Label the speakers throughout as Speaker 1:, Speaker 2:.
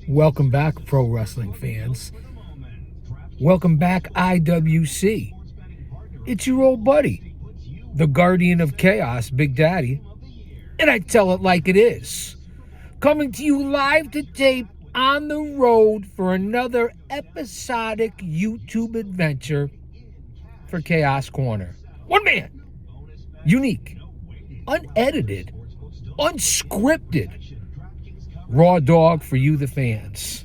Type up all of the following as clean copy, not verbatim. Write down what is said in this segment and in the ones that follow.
Speaker 1: Welcome back, pro wrestling fans. Welcome back, IWC. It's your old buddy, the guardian of chaos, Big Daddy, and I tell it like it is. Coming to you live to tape on the road for another episodic YouTube adventure for Chaos Corner. One man, unique, unedited, unscripted, raw dog for you, the fans.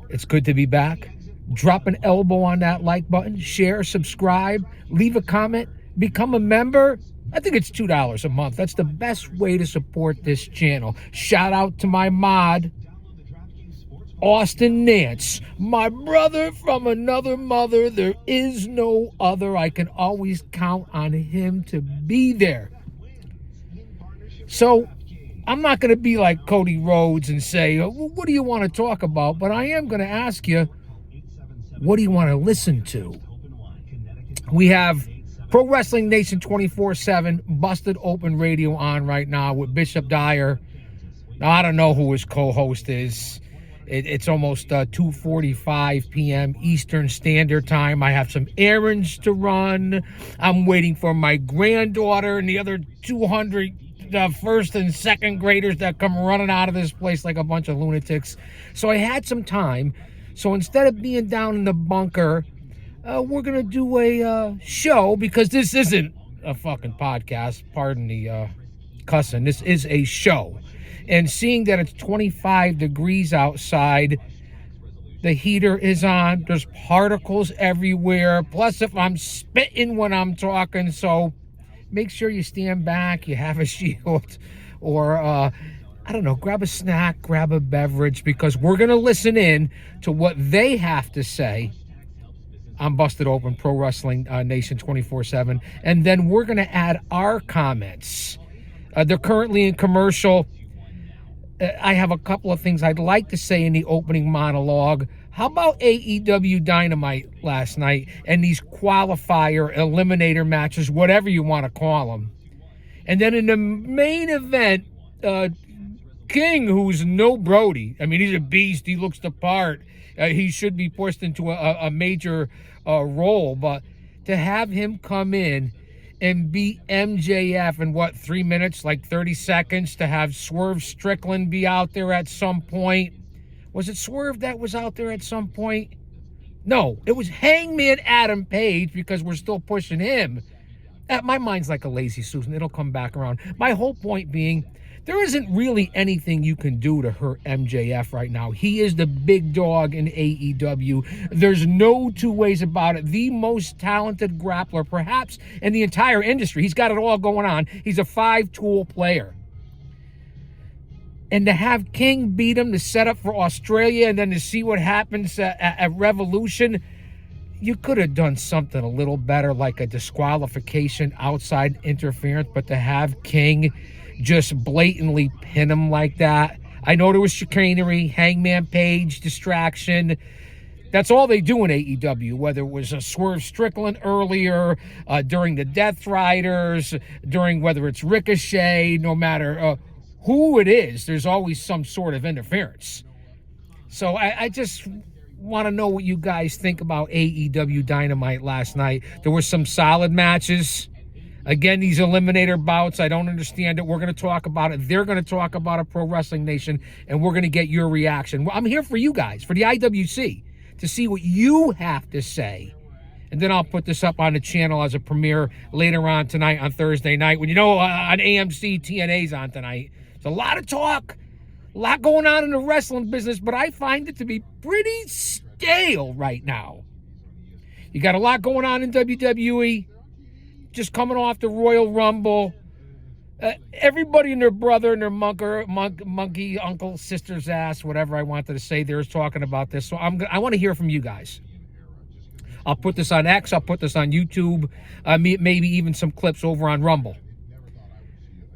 Speaker 1: It's good to be back. Drop an elbow on that like button, share, subscribe, leave a comment, become a member. I think it's $2 a month. That's the best way to support this channel. Shout out to my mod, Austin Nance, my brother from another mother. There is no other. I can always count on him to be there. So I'm not going to be like Cody Rhodes and say, what do you want to talk about? But I am going to ask you, what do you want to listen to? We have Pro Wrestling Nation 24/7, Busted Open Radio on right now with Bishop Dyer. Now, I don't know who his co-host is. It's almost 2:45 p.m. Eastern Standard Time. I have some errands to run. I'm waiting for my granddaughter and the other 200 first and second graders that come running out of this place like a bunch of lunatics. So I had some time. So instead of being down in the bunker, we're going to do a show, because this isn't a fucking podcast. Pardon the cussing. This is a show. And seeing that it's 25 degrees outside, the heater is on. There's particles everywhere. Plus, if I'm spitting when I'm talking, so make sure you stand back, you have a shield, or I don't know, grab a snack, grab a beverage, because we're going to listen in to what they have to say on Busted Open Pro Wrestling Nation 24/7, and then we're going to add our comments. They're currently in commercial. I have a couple of things I'd like to say in the opening monologue. How about AEW Dynamite last night and these qualifier eliminator matches, whatever you want to call them? And then in the main event, King, who's no Brody. I mean, he's a beast. He looks the part. He should be pushed into a major role. But to have him come in and beat MJF in, 3 minutes, like 30 seconds, to have Swerve Strickland be out there at some point. Was it Swerve that was out there at some point? No, it was Hangman Adam Page, because we're still pushing him. My mind's like a lazy Susan. It'll come back around. My whole point being, there isn't really anything you can do to hurt MJF right now. He is the big dog in AEW. There's no two ways about it. The most talented grappler, perhaps, in the entire industry. He's got it all going on. He's a 5-tool player. And to have King beat him, to set up for Australia, and then to see what happens at Revolution, you could have done something a little better, like a disqualification, outside interference. But to have King just blatantly pin him like that. I know there was chicanery, Hangman Page, distraction. That's all they do in AEW, whether it was a Swerve Strickland earlier, during the Death Riders, during whether it's Ricochet, no matter who it is, there's always some sort of interference. So I just want to know what you guys think about AEW Dynamite last night. There were some solid matches. Again, these eliminator bouts, I don't understand it. We're going to talk about it. They're going to talk about it, Pro Wrestling Nation, and we're going to get your reaction. I'm here for you guys, for the IWC, to see what you have to say. And then I'll put this up on the channel as a premiere later on tonight on Thursday night, when on AMC, TNA's on tonight. It's a lot of talk, a lot going on in the wrestling business, but I find it to be pretty stale right now. You got a lot going on in WWE. Just coming off the Royal Rumble. Everybody and their brother and their monkey, uncle, sister's ass, whatever I wanted to say there, is talking about this. So I want to hear from you guys. I'll put this on X. I'll put this on YouTube. Maybe even some clips over on Rumble.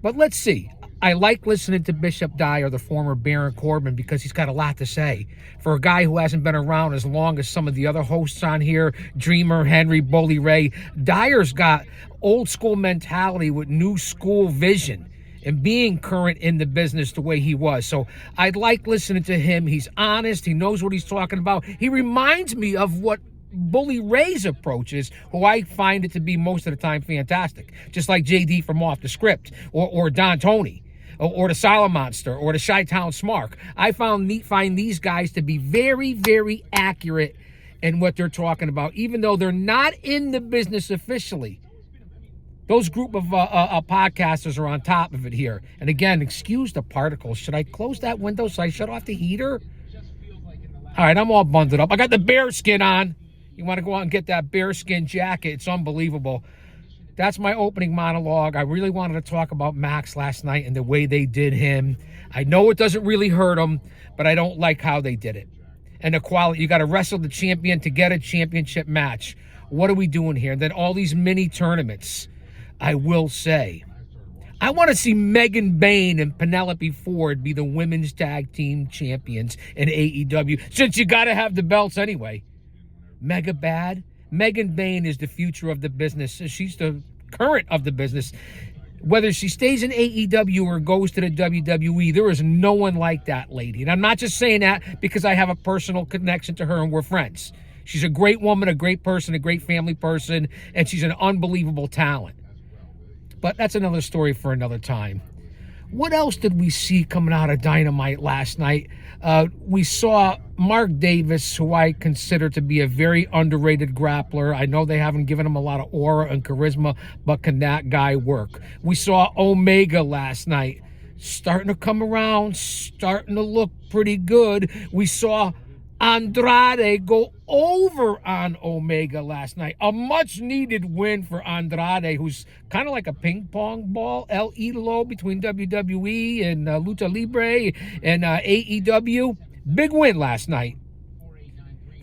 Speaker 1: But let's see. I like listening to Bishop Dyer, the former Baron Corbin, because he's got a lot to say. For a guy who hasn't been around as long as some of the other hosts on here, Dreamer, Henry, Bully Ray, Dyer's got old school mentality with new school vision. and being current in the business the way he was. So I like listening to him. He's honest. He knows what he's talking about. He reminds me of what Bully Ray's approach is, who I find it to be most of the time fantastic. Just like JD from Off the Script, or Don Tony, or the Silent Monster, or the Chi-Town Smark. I find these guys to be very, very accurate in what they're talking about, even though they're not in the business officially. Those group of podcasters are on top of it here. And again, excuse the particles. Should I close that window so I shut off the heater? All right, I'm all bundled up. I got the bearskin on. You want to go out and get that bearskin jacket. It's unbelievable. That's my opening monologue. I really wanted to talk about Max last night and the way they did him. I know it doesn't really hurt him, but I don't like how they did it. And the quality, you got to wrestle the champion to get a championship match. What are we doing here? And then all these mini tournaments. I will say, I want to see Megan Bayne and Penelope Ford be the women's tag team champions in AEW, since you got to have the belts anyway. Mega bad. Megan Bayne is the future of the business. She's the current of the business. Whether she stays in AEW or goes to the WWE, there is no one like that lady. And I'm not just saying that because I have a personal connection to her and we're friends. She's a great woman, a great person, a great family person, and she's an unbelievable talent. But that's another story for another time. What else did we see coming out of Dynamite last night? We saw Mark Davis, who I consider to be a very underrated grappler. I know they haven't given him a lot of aura and charisma, but can that guy work? We saw Omega last night, starting to come around, starting to look pretty good. We saw Andrade go over on Omega last night. A much-needed win for Andrade, who's kind of like a ping-pong ball, El Idolo, between WWE and Lucha Libre and AEW. Big win last night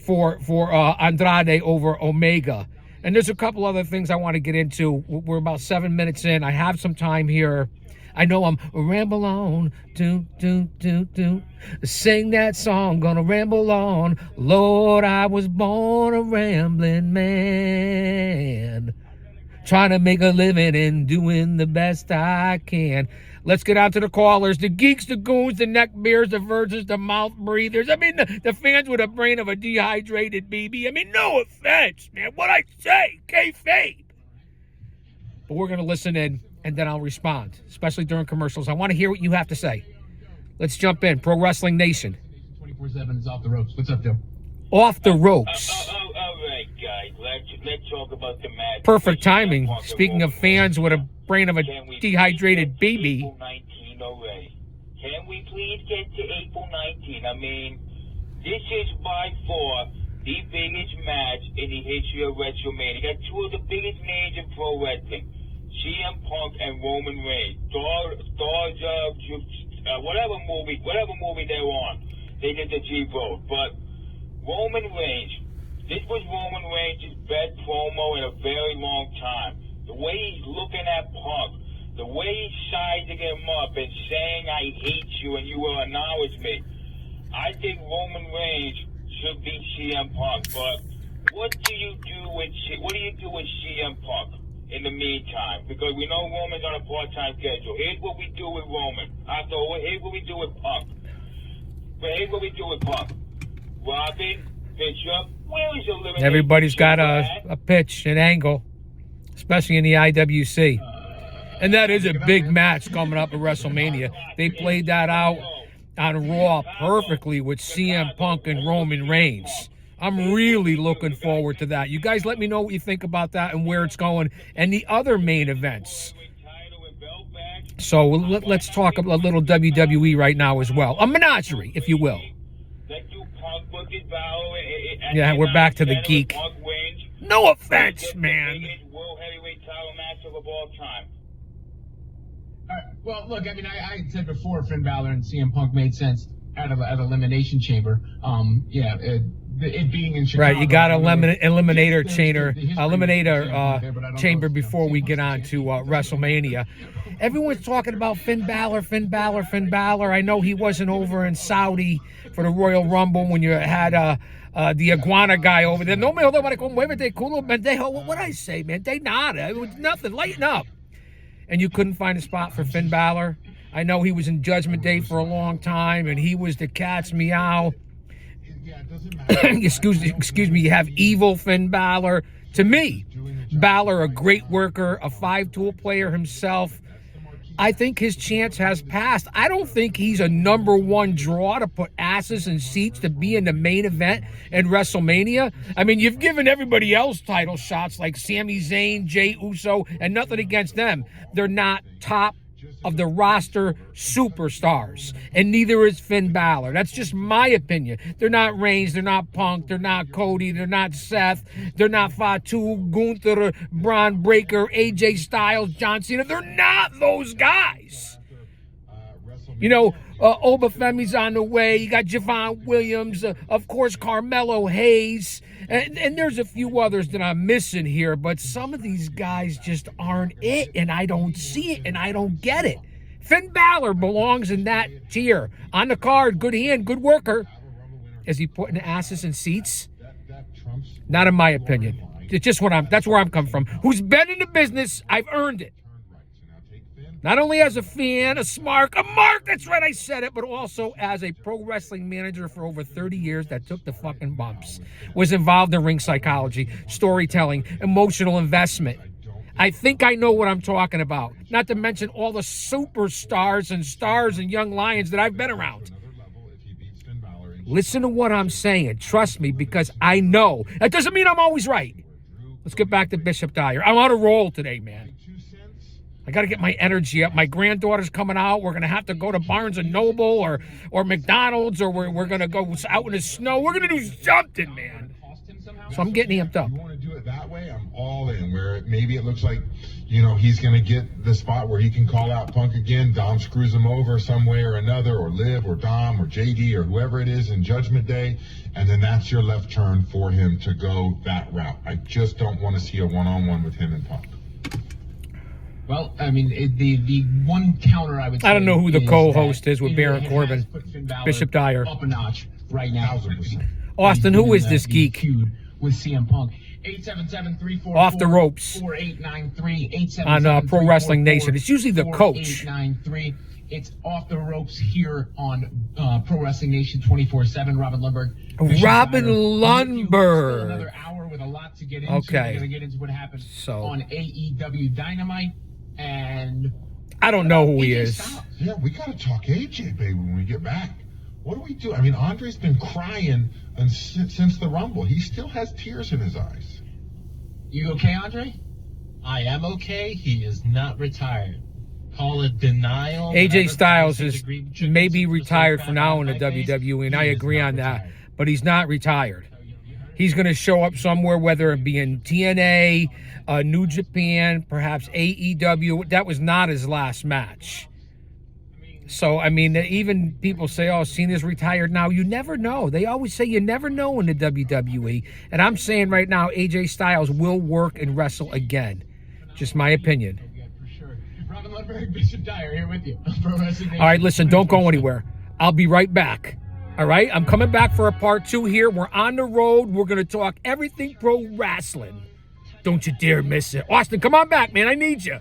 Speaker 1: for Andrade over Omega. And there's a couple other things I want to get into. We're about 7 minutes in. I have some time here. I know I'm ramble on, sing that song, gonna ramble on. Lord, I was born a rambling man, trying to make a living and doing the best I can. Let's get out to the callers, the geeks, the goons, the neck beers, the virgins, the mouth breathers. I mean, the fans with a brain of a dehydrated baby. I mean, no offense, man. What I say, kayfabe. But we're gonna listen in. And then I'll respond, especially during commercials. I want to hear what you have to say. Let's jump in. Pro Wrestling Nation.
Speaker 2: 24/7 is off the ropes. What's up, Joe?
Speaker 1: Off the ropes.
Speaker 3: All right, guys. Let's talk about the match.
Speaker 1: Perfect timing. Speaking of fans with a brain of a dehydrated baby.
Speaker 3: April 19 already. Can we please get to April 19? I mean, this is by far the biggest match in the history of WrestleMania. You got two of the biggest names in pro wrestling. CM Punk and Roman Reigns, stars of whatever movie they're on, they did the G-Vote. But Roman Reigns, this was Roman Reigns' best promo in a very long time. The way he's looking at Punk, the way he's sizing him up and saying, "I hate you and you will acknowledge me." I think Roman Reigns should beat CM Punk. But what do you do with CM Punk? In the meantime, because we know Roman's on a part-time schedule. Here's what we do with Roman. Here's what we do with Punk. Robin, Bishop, where is elimination?
Speaker 1: Everybody's got a pitch, an angle, especially in the IWC. And that is a big match coming up at WrestleMania. They played that out on Raw perfectly with CM Punk and Roman Reigns. I'm really looking forward to that. You guys let me know what you think about that and where it's going and the other main events. So let's talk a little WWE right now as well. A menagerie, if you will. Yeah, we're back to the geek. No offense, man.
Speaker 2: All right. Well, look, I mean, I said before Finn Balor and CM Punk made sense out of Elimination Chamber. It being in Chicago.
Speaker 1: Right, you got to eliminator chamber before we get on to WrestleMania. Everyone's talking about Finn Balor. I know he wasn't over in Saudi for the Royal Rumble when you had the iguana guy over there. No me jodas, culo pendejo. What I say, man? They nada. It was nothing. Lighten up. and you couldn't find a spot for Finn Balor? I know he was in Judgment Day for a long time, and he was the cat's meow. excuse me, you have evil Finn Balor. To me, Balor, a great worker, a 5-tool player himself. I think his chance has passed. I don't think he's a number one draw to put asses in seats to be in the main event in WrestleMania. I mean, you've given everybody else title shots like Sami Zayn, Jey Uso, and nothing against them. They're not top of the roster superstars, and neither is Finn Balor. That's just my opinion. They're not Reigns, they're not Punk, they're not Cody, they're not Seth, they're not Fatu, Gunther, Braun Breaker, AJ Styles, John Cena. They're not those guys. You know, Obafemi's on the way. You got Javon Williams, of course, Carmelo Hayes, and there's a few others that I'm missing here, but some of these guys just aren't it, and I don't see it, and I don't get it. Finn Balor belongs in that tier. On the card, good hand, good worker. Is he putting asses in seats? Not in my opinion. It's just that's where I'm coming from. Who's been in the business, I've earned it. Not only as a fan, a mark, that's right, I said it, but also as a pro wrestling manager for over 30 years that took the fucking bumps, was involved in ring psychology, storytelling, emotional investment. I think I know what I'm talking about, not to mention all the superstars and stars and young lions that I've been around. Listen to what I'm saying, trust me, because I know. That doesn't mean I'm always right. Let's get back to Bishop Dyer. I'm on a roll today, man. I got to get my energy up. My granddaughter's coming out. We're going to have to go to Barnes & Noble or McDonald's, or we're going to go out in the snow. We're going to do something, man. So I'm getting amped up.
Speaker 4: You want to do it that way? I'm all in, where maybe it looks like, you know, he's going to get the spot where he can call out Punk again. Dom screws him over some way or another, or Liv or Dom or JD or whoever it is in Judgment Day. And then that's your left turn for him to go that route. I just don't want to see a one-on-one with him and Punk.
Speaker 2: Well, I mean, the one counter I would say,
Speaker 1: I don't know who the co-host is with Baron Corbin. Bishop Dyer.
Speaker 2: Up a notch right now.
Speaker 4: 1000%.
Speaker 1: Austin, who is this geek?
Speaker 2: Feud with CM Punk. 877-344-4893.
Speaker 1: Off the ropes. On Pro Wrestling Nation. It's usually the coach.
Speaker 2: 4893. It's Off the Ropes here on Pro Wrestling Nation 24/7. Robin Lundberg.
Speaker 1: Robin Lundberg.
Speaker 2: Still another hour with a lot to get into.
Speaker 1: Okay.
Speaker 2: We're going to get into what happened on AEW Dynamite. And
Speaker 1: I don't know who he is.
Speaker 4: Yeah, we got to talk AJ, baby, when we get back. What do we do? I mean, Andre's been crying since the Rumble. He still has tears in his eyes.
Speaker 2: You okay, Andre?
Speaker 5: I am okay. He is not retired. Call it denial.
Speaker 1: AJ Styles is maybe retired for now in the WWE, and I agree on that. But he's not retired. He's going to show up somewhere, whether it be in TNA, New Japan, perhaps AEW. That was not his last match. So, I mean, even people say, oh, Cena's retired now. You never know. They always say you never know in the WWE. And I'm saying right now, AJ Styles will work and wrestle again. Just my opinion.
Speaker 2: Yeah, for sure. Robin Lundberg, Bishop Dyer here with you. Pro Wrestling Nation.
Speaker 1: All right, listen, don't go anywhere. I'll be right back. All right, I'm coming back for a part 2 here. We're on the road. We're going to talk everything pro wrestling. Don't you dare miss it. Austin, come on back, man. I need you.